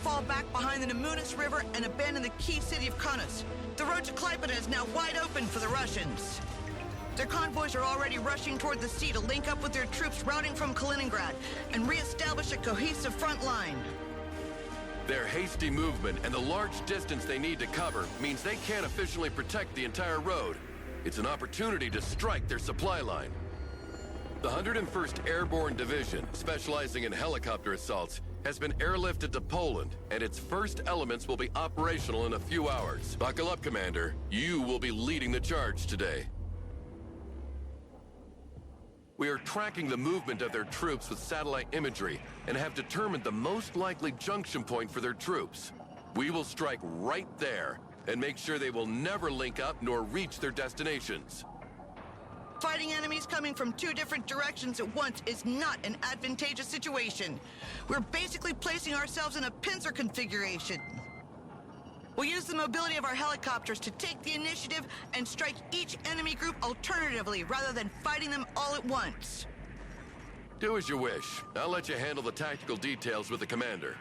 fall back behind the Nemunas River and abandon the key city of Kaunas. The road to Klaipeda is now wide open for the Russians. Their convoys are already rushing toward the sea to link up with their troops routing from Kaliningrad and re-establish a cohesive front line. Their hasty movement and the large distance they need to cover means they can't efficiently protect the entire road. It's an opportunity to strike their supply line. The 101st Airborne Division, specializing in helicopter assaults, has been airlifted to Poland, and its first elements will be operational in a few hours. Buckle up, Commander. You will be leading the charge today. We are tracking the movement of their troops with satellite imagery and have determined the most likely junction point for their troops. We will strike right there and make sure they will never link up nor reach their destinations. Fighting enemies coming from two different directions at once is not an advantageous situation. We're basically placing ourselves in a pincer configuration. We'll use the mobility of our helicopters to take the initiative and strike each enemy group alternatively rather than fighting them all at once. Do as you wish. I'll let you handle the tactical details with the commander.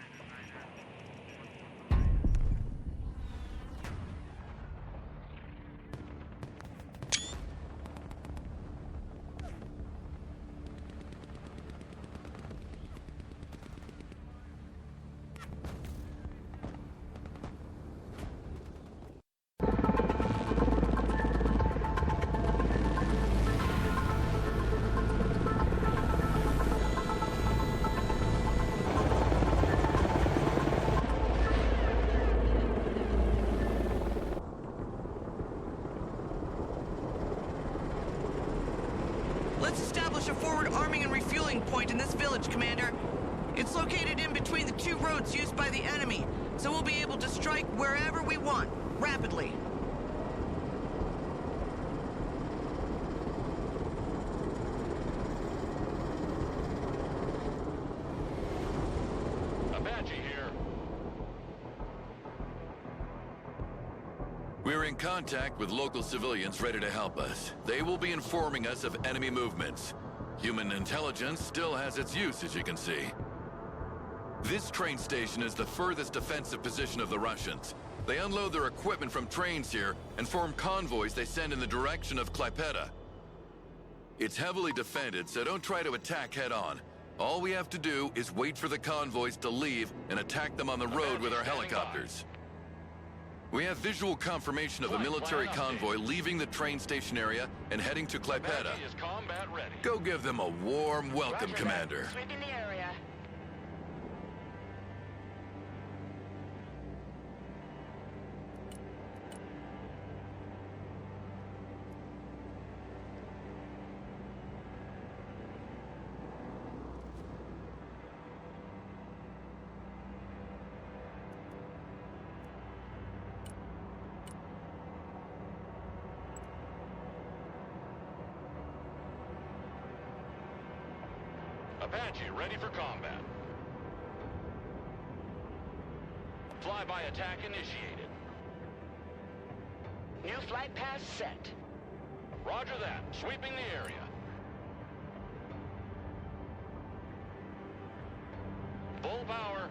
Let's establish a forward arming and refueling point in this village, Commander. It's located in between the two roads used by the enemy, so we'll be able to strike wherever we want, rapidly. Apache here. We're in contact with local civilians ready to help us. They will be informing us of enemy movements. Human intelligence still has its use, as you can see. This train station is the furthest defensive position of the Russians. They unload their equipment from trains here and form convoys they send in the direction of Klaipeda. It's heavily defended, so don't try to attack head-on. All we have to do is wait for the convoys to leave and attack them on the road with our helicopters. We have visual confirmation of a military convoy leaving the train station area and heading to Klaipeda. Apache is combat ready. Go give them a warm welcome, Roger Commander. that. Sweeping the area. Apache ready for combat. Flyby attack initiated. New flight path set. Roger that. Sweeping the area. Full power.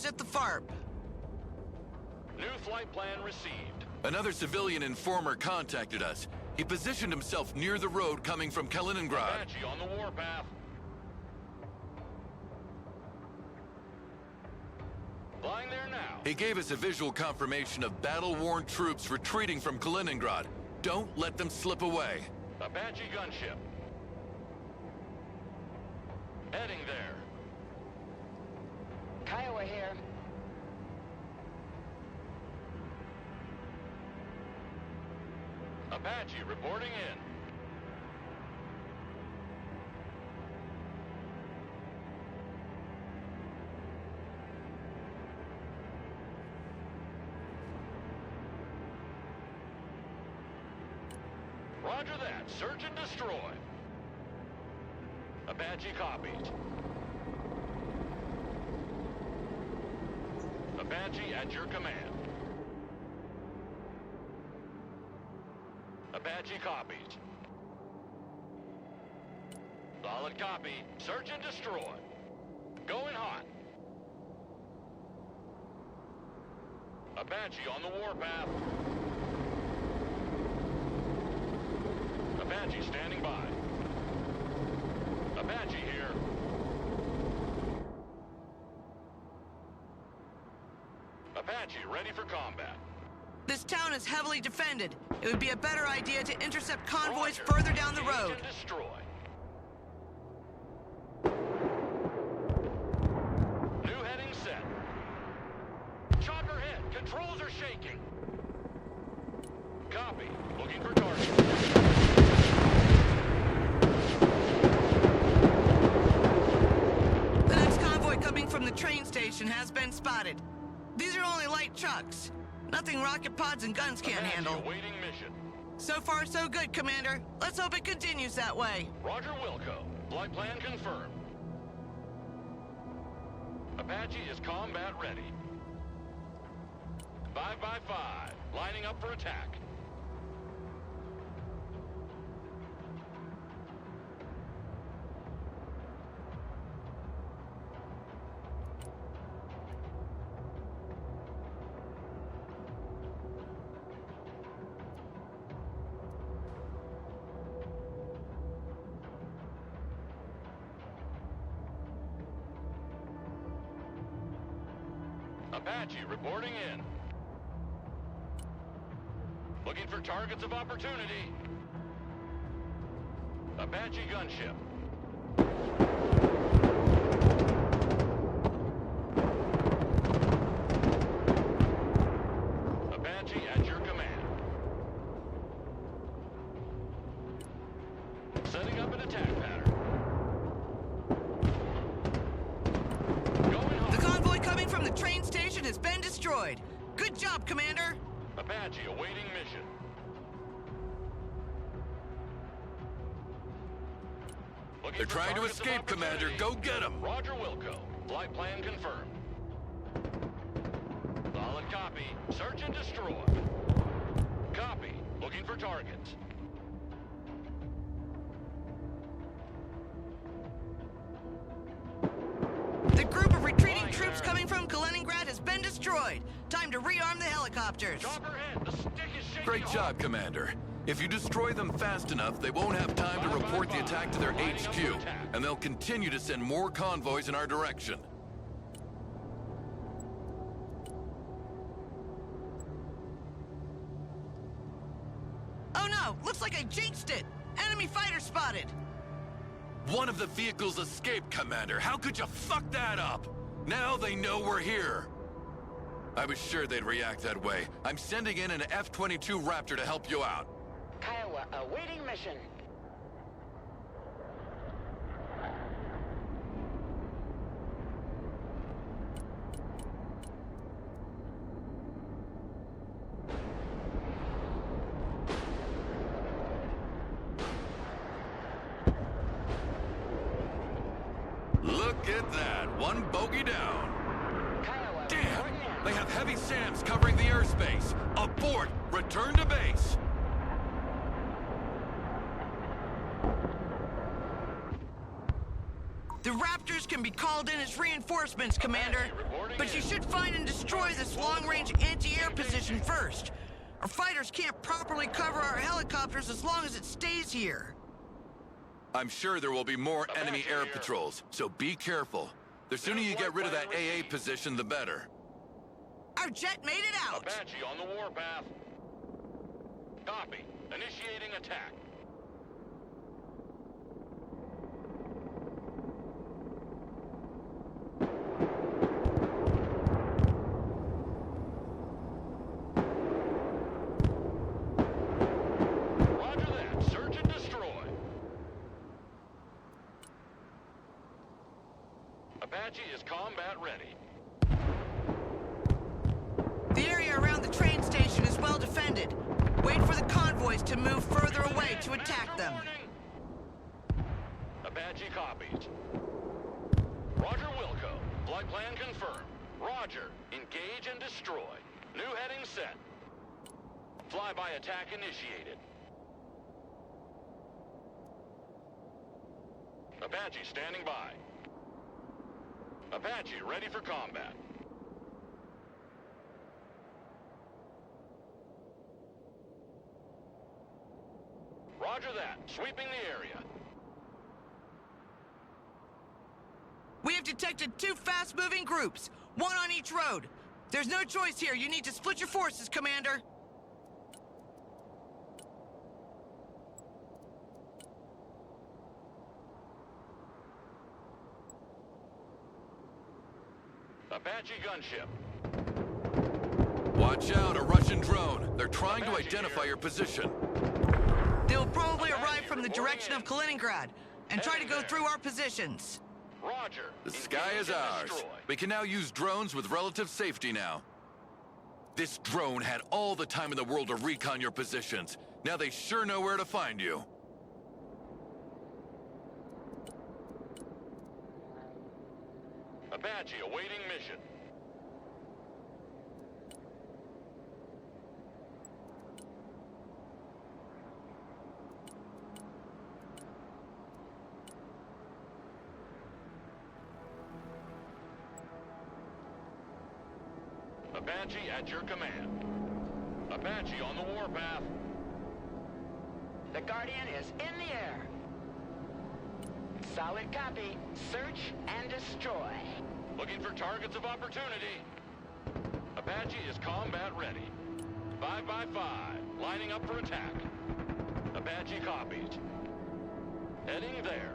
At the FARP. New flight plan received. Another civilian informer contacted us. He positioned himself near the road coming from Kaliningrad. Apache on the warpath. Flying there now. He gave us a visual confirmation of battle-worn troops retreating from Kaliningrad. Don't let them slip away. Apache gunship. Heading there. Kiowa here. Apache reporting in. Roger that. Search and destroy. Apache copies. Apache at your command. Apache copies. Solid copy. Search and destroy. Going hot. Apache on the warpath. Apache standing by. Apache here. Apache ready for combat. This town is heavily defended. It would be a better idea to intercept convoys Roger. further down the Engage road. and destroy. New heading set. Chopper hit. Controls are shaking. Copy. Looking for target. The next convoy coming from the train station has been spotted. These are only light trucks. Nothing rocket pods and guns can't Apache handle. awaiting mission. So far, so good, Commander. Let's hope it continues that way. Roger Wilco. Flight plan confirmed. Apache is combat ready. 5 by 5. Lining up for attack. Apache reporting in. Looking for targets of opportunity. Apache gunship. Apache at your command. Setting up an attack pattern. Going hot. The convoy coming from the train station has been destroyed. Good job, Commander. Apache awaiting mission. Looking They're for trying to targets of escape, Commander. opportunity. Go get them. Roger Wilco. Flight plan confirmed. Solid copy. Search and destroy. Copy. Looking for targets. The group of retreating Flying troops there. coming from Kaliningrad has been destroyed. Time to rearm the helicopters. Chopper hit. The stick is shaking. Great job, Commander. If you destroy them fast enough, they won't have time to report the attack to their Lining up for HQ, attack. and they'll continue to send more convoys in our direction. Oh no, looks like I jinxed it. Enemy fighter spotted. One of the vehicles escaped, Commander. How could you fuck that up? Now they know we're here. I was sure they'd react that way. I'm sending in an F-22 Raptor to help you out. Kiowa awaiting mission. Look at that. One bogey down. Kiowa Damn! reporting in. They have heavy SAMs covering the airspace. Abort! Return to base! The Raptors can be called in as reinforcements, Commander. reporting But you in. should find and destroy this long-range anti-air position first. Our fighters can't properly cover our helicopters as long as it stays here. I'm sure there will be more enemy Apache air here. patrols, so be careful. The sooner you get rid of that AA position, the better. Our jet made it out. Apache on the warpath. Copy. Initiating attack. copies. Roger Wilco. Flight plan confirmed. Roger. Engage and destroy. New heading set. Flyby attack initiated. Apache standing by. Apache ready for combat. Roger that. Sweeping the area. We have detected 2 fast-moving groups, one on each road. There's no choice here. You need to split your forces, Commander. Apache gunship. Watch out, a Russian drone. They're trying to Apache identify here. your position. They'll probably Apache arrive from the reporting direction in. of Kaliningrad and try to Heading go there. through our positions. Roger. The sky Engage is and ours. destroy. We can now use drones with relative safety now. This drone had all the time in the world to recon your positions. Now they sure know where to find you. Apache awaiting mission. Apache at your command. Apache on the warpath. The Guardian is in the air. Solid copy. Search and destroy. Looking for targets of opportunity. Apache is combat ready. 5 by 5, lining up for attack. Apache copies. Heading there.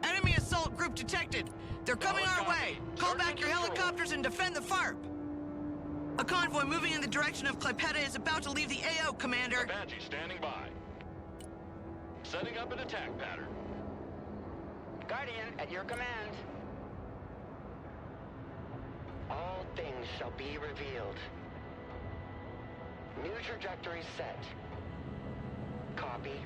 Enemy assault group detected. They're coming Solid our way. copy. Call Search back and your destroy. helicopters and defend the FARP. A convoy moving in the direction of Klaipeda is about to leave the AO, Commander. Apache standing by. Setting up an attack pattern. Guardian at your command. All things shall be revealed. New trajectory set. Copy.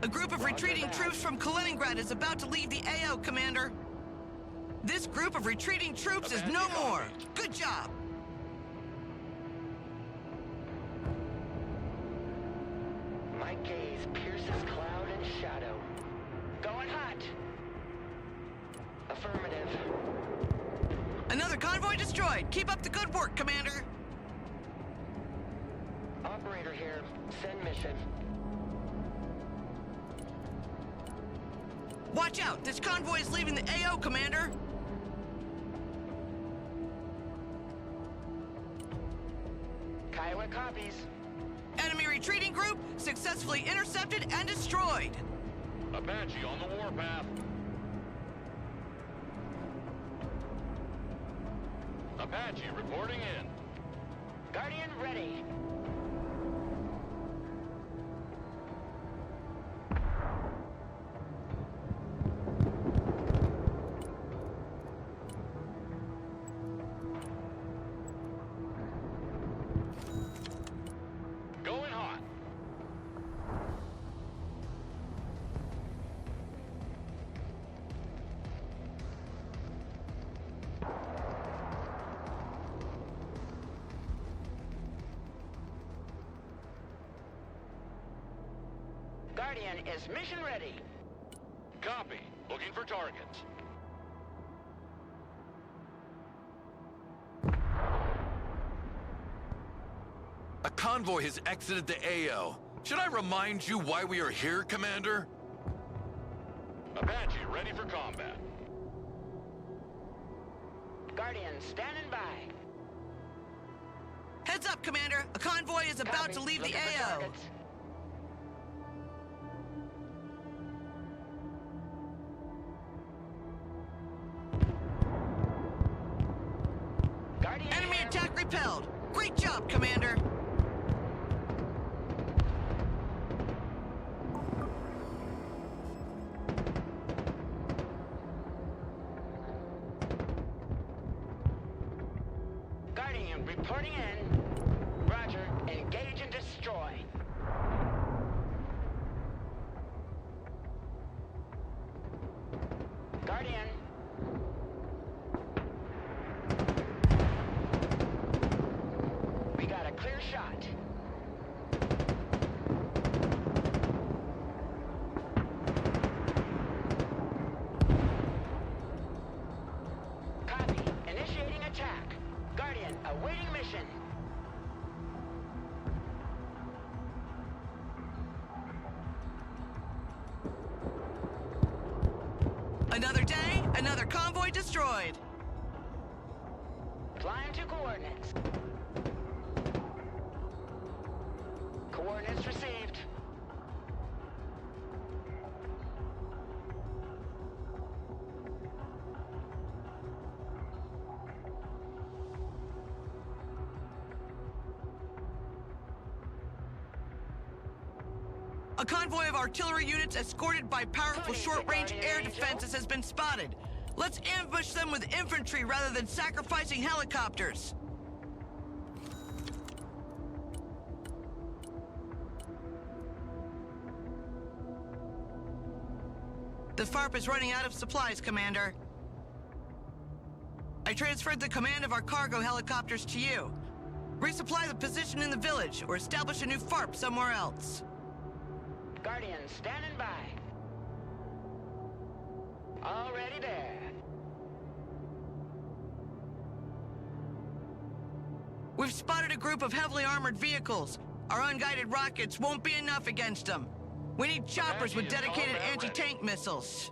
A group of Roger retreating that. troops from Kaliningrad is about to leave the AO, Commander. This group of retreating troops is no Apache more. copies. Good job. My gaze pierces cloud and shadow. Going hot. Affirmative. Another convoy destroyed. Keep up the good work, Commander. Operator here. Send mission. Watch out. This convoy is leaving the AO, Commander. Kiowa copies. Enemy retreating group successfully intercepted and destroyed. Apache on the warpath. Apache reporting in. Guardian ready. Going hot. Guardian is mission ready. Copy. Looking for targets. A convoy has exited the AO. Should I remind you why we are here, Commander? Apache ready for combat. Guardian standing by. Heads up, Commander. A convoy is about Copy. to leave the Looking for AO. targets. Guardian Enemy here. attack repelled. Great job, Commander. Guardian reporting in. Roger. Engage and destroy. position. Another day, another convoy destroyed. Flying to coordinates. Coordinates received. A convoy of artillery units escorted by powerful short-range air defenses has been spotted. Let's ambush them with infantry rather than sacrificing helicopters. The FARP is running out of supplies, Commander. I transferred the command of our cargo helicopters to you. Resupply the position in the village, or establish a new FARP somewhere else. Guardian standing by. Already there. We've spotted a group of heavily armored vehicles. Our unguided rockets won't be enough against them. We need choppers with dedicated anti-tank missiles.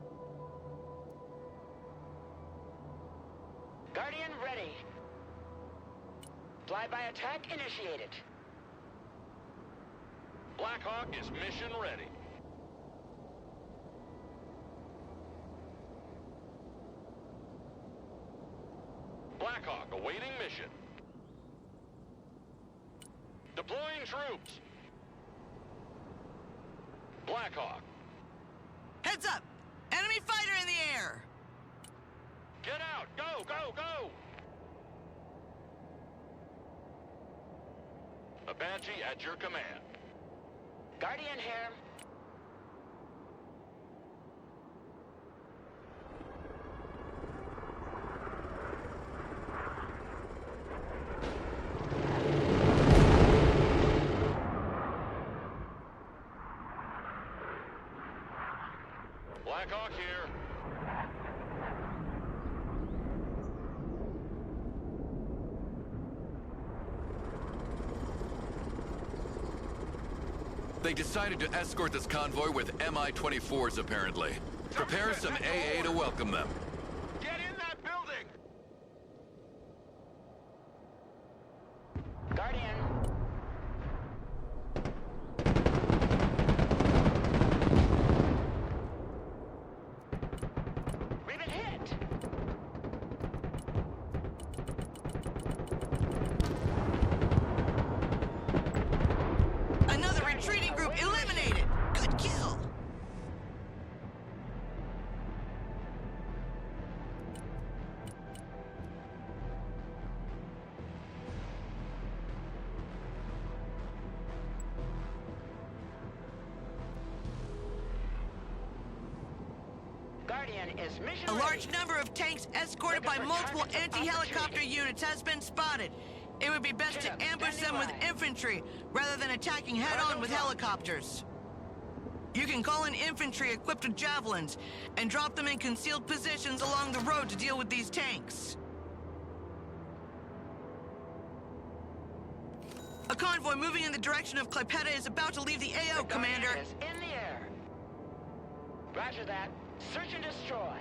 Guardian ready. Flyby attack initiated. Blackhawk is mission ready. Blackhawk awaiting mission. Deploying troops. Blackhawk. Heads up! Enemy fighter in the air! Get out! Go, go, go! Apache at your command. Guardian here. Blackhawk here. They decided to escort this convoy with Mi-24s, apparently. Prepare some AA to welcome them. Get in that building! Guardian. We've been hit. Another retreating group eliminated! Good kill! Guardian is mission A ready. large number of tanks escorted by multiple anti-helicopter units has been spotted. It would be best to ambush them with infantry rather than attacking head-on with helicopters. You can call in infantry equipped with javelins and drop them in concealed positions along the road to deal with these tanks. A convoy moving in the direction of Klaipeda is about to leave the AO, The Commander. Guardian is in the air. Roger that. Search and destroy.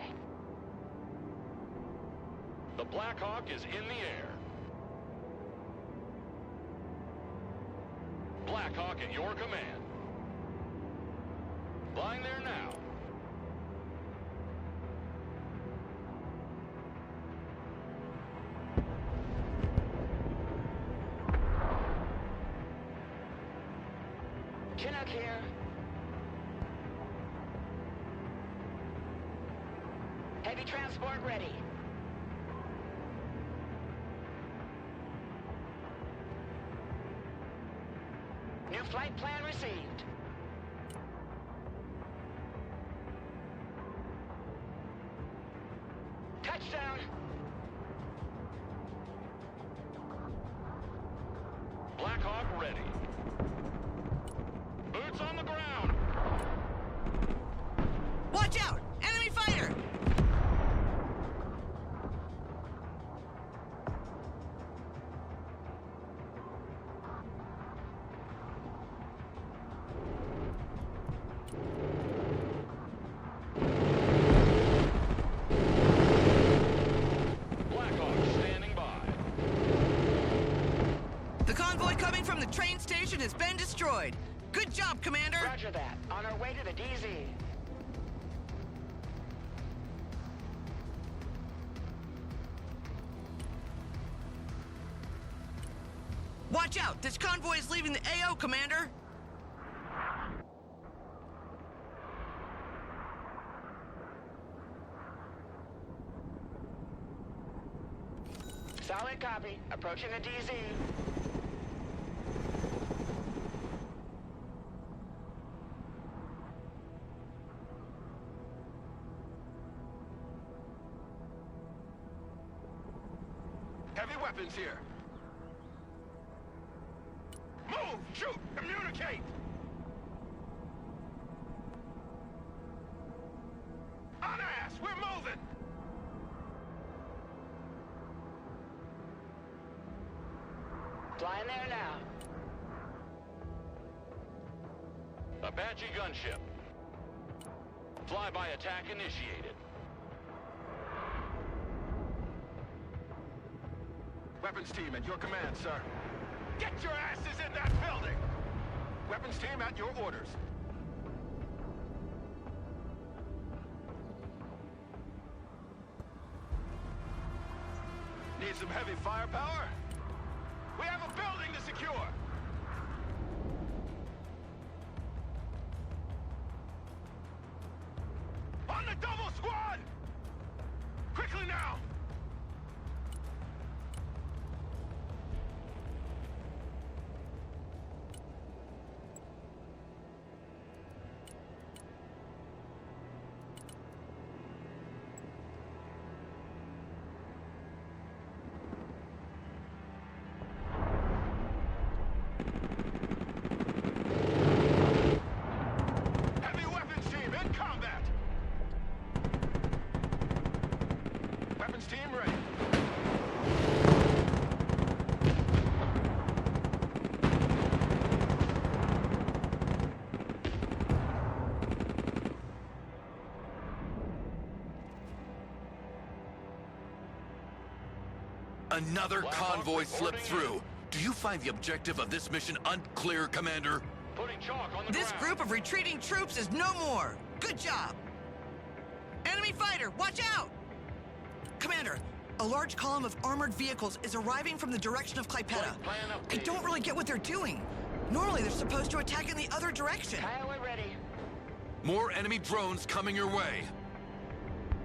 The Blackhawk is in the air. Blackhawk at your command. Flying there now. Chinook here. Heavy transport ready. New flight plan received. Touchdown. Blackhawk ready. Boots on the ground. Watch out! Enemy fighter! The convoy coming from the train station has been destroyed. Good job, Commander. Roger that. On our way to the DZ. Watch out! This convoy is leaving the AO, Commander! Solid copy. Approaching the DZ. Heavy weapons here. Move! Shoot! Communicate! On ass! We're moving! Flying there now. Apache gunship. Flyby attack initiated. Weapons team at your command, sir. Get your asses in that building! Weapons team at your orders. Need some heavy firepower? We have a building to secure! On the double squad! Quickly now! Heavy weapons team in combat! Weapons team ready. Another Black convoy Hawk slipped reporting through. Do you find the objective of this mission unclear, Commander? Putting chalk on the This ground. group of retreating troops is no more! Good job! Enemy fighter, watch out! Commander, a large column of armored vehicles is arriving from the direction of Klaipeda. Flight plan I don't updated. really get what they're doing. Normally they're supposed to attack in the other direction. Kiowa ready. More enemy drones coming your way.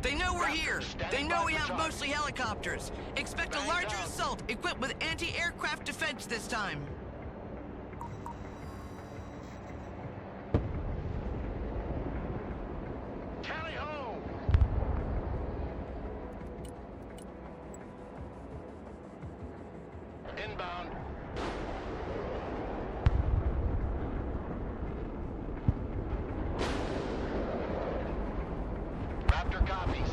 They know we're Raptor, here. standing They know by we for have charge. mostly helicopters. Expect a Bang larger up. assault equipped with anti-aircraft defense this time. Tally ho! Inbound. Raptor copies.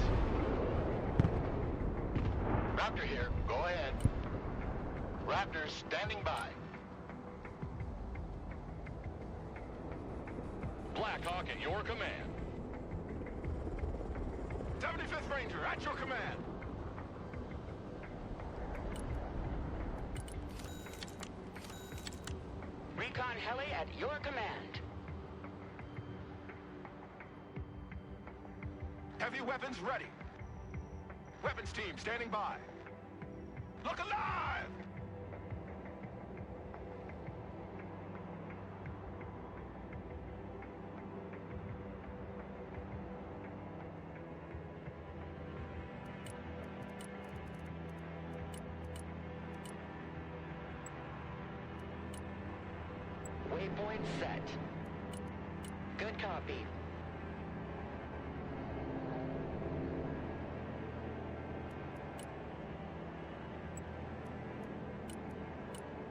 Raptor here. Go ahead. Raptors standing by. Black Hawk at your command. 75th Ranger at your command. Recon heli at your command. Heavy weapons ready. Weapons team standing by. Look alive! Waypoint set. Good copy.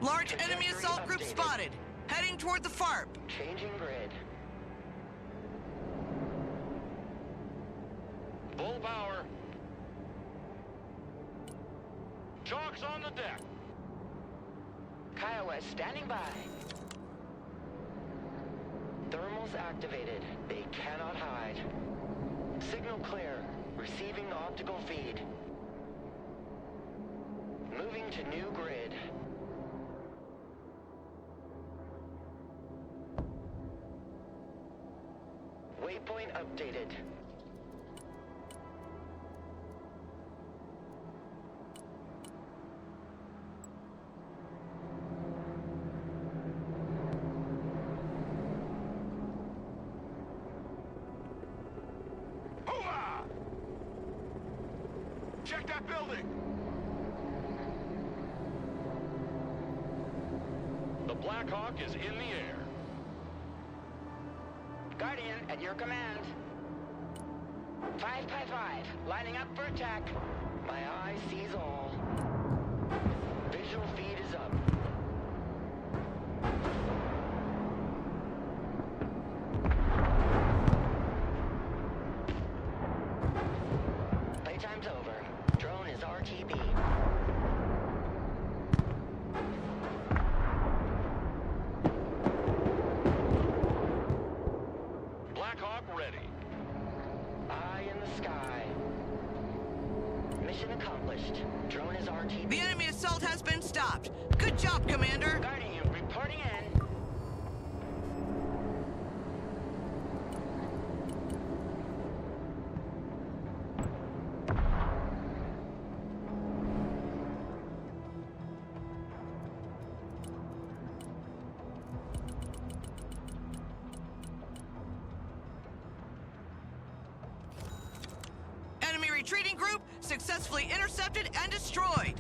Large enemy Trajectory assault group updated. spotted. Heading toward the FARP. Changing grid. Full power. Chalk's on the deck. Kiowa standing by. Thermals activated. They cannot hide. Signal clear. Receiving optical feed. Moving to new grid. Waypoint updated. Hooah! Check that building! The Black Hawk is in the air. Guardian, at your command. 555, lining up for attack. My eye sees all. Visual feed is up. Playtime's over. Drone is RTB. Black Hawk ready. Eye in the sky. Mission accomplished. Drone is RTB. The enemy assault has been stopped. Good job, Commander. Guardian, reporting in. Enemy retreating group successfully intercepted and destroyed.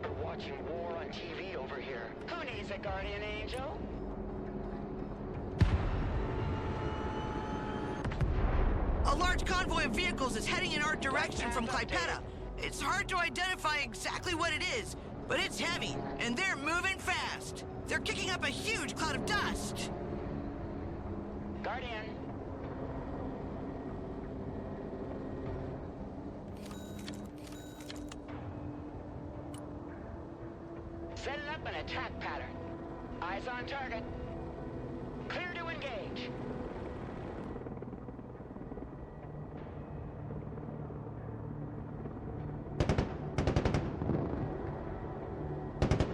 We're watching war on TV over here. Who needs a guardian angel? A large convoy of vehicles is heading in our direction from Clypeta. It's hard to identify exactly what it is, but it's heavy, and they're moving fast. They're kicking up a huge cloud of dust. Guardian. Setting up an attack pattern. Eyes on target. Clear to engage.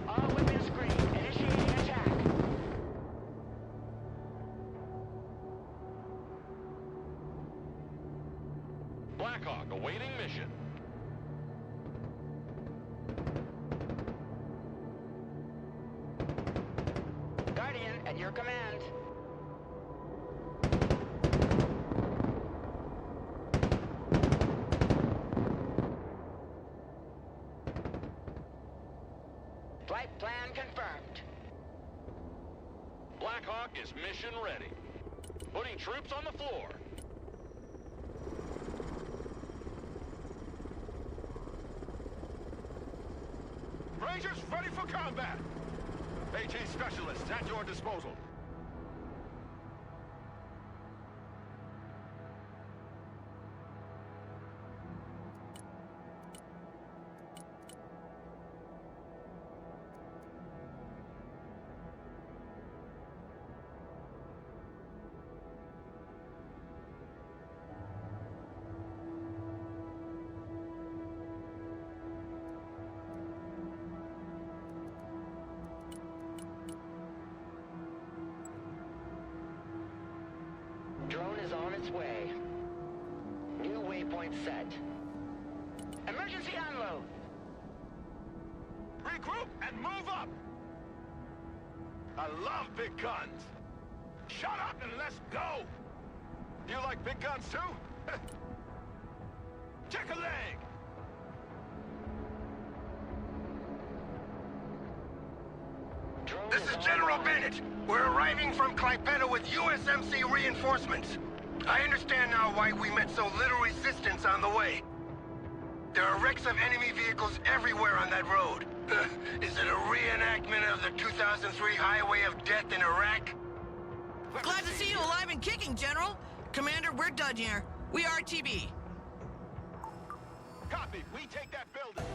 All weapons green. Initiating attack. Black Hawk awaiting mission. Guardian, at your command. Flight plan confirmed. Black Hawk is mission ready. Putting troops on the floor. Rangers ready for combat. AT specialists at your disposal. Drone is on its way. New waypoint set. Emergency unload. Regroup and move up! I love big guns! Shut up and let's go! You like big guns too? Check a leg! Drone This is General Bennett. We're arriving from Clypeta with USMC reinforcements. I understand now why we met so little resistance on the way. There are wrecks of enemy vehicles everywhere on that road. Is it a reenactment of the 2003 Highway of Death in Iraq? Glad to see you alive and kicking, General. Commander, we're done here. We are TB. Copy, we take that building.